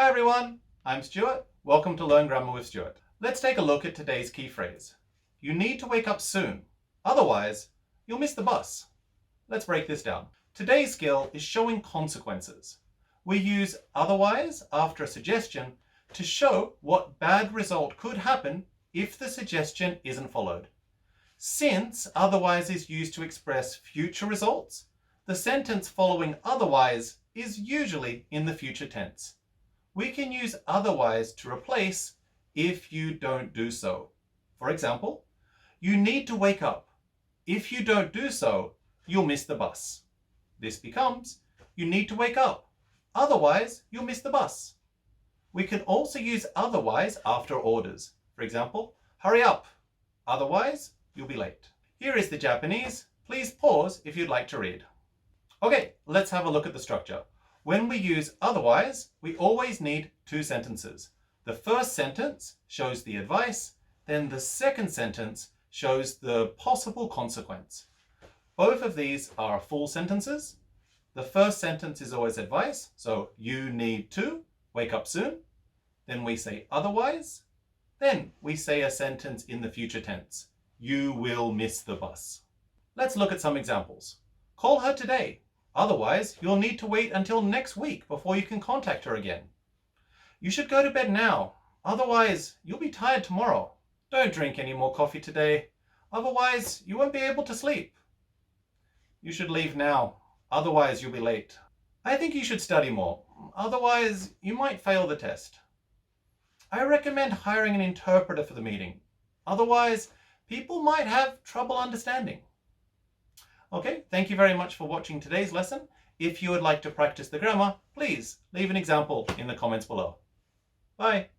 Hi everyone, I'm Stuart. Welcome to Learn Grammar with Stuart. Let's take a look at today's key phrase. You need to wake up soon, otherwise you'll miss the bus. Let's break this down. Today's skill is showing consequences. We use otherwise after a suggestion to show what bad result could happen if the suggestion isn't followed. Since otherwise is used to express future results, the sentence following otherwise is usually in the future tense. We can use otherwise to replace if you don't do so. For example, you need to wake up. If you don't do so, you'll miss the bus. This becomes, you need to wake up. Otherwise, you'll miss the bus. We can also use otherwise after orders. For example, hurry up. Otherwise, you'll be late. Here is the Japanese. Please pause if you'd like to read. Okay, let's have a look at the structure. When we use otherwise, we always need two sentences. The first sentence shows the advice, then the second sentence shows the possible consequence. Both of these are full sentences. The first sentence is always advice, so you need to wake up soon. Then we say otherwise. Then we say a sentence in the future tense. You will miss the bus. Let's look at some examples. Call her today. Otherwise, you'll need to wait until next week before you can contact her again. You should go to bed now. Otherwise, you'll be tired tomorrow. Don't drink any more coffee today. Otherwise, you won't be able to sleep. You should leave now. Otherwise, you'll be late. I think you should study more. Otherwise, you might fail the test. I recommend hiring an interpreter for the meeting. Otherwise, people might have trouble understanding. Okay, thank you very much for watching today's lesson. If you would like to practice the grammar, please leave an example in the comments below. Bye.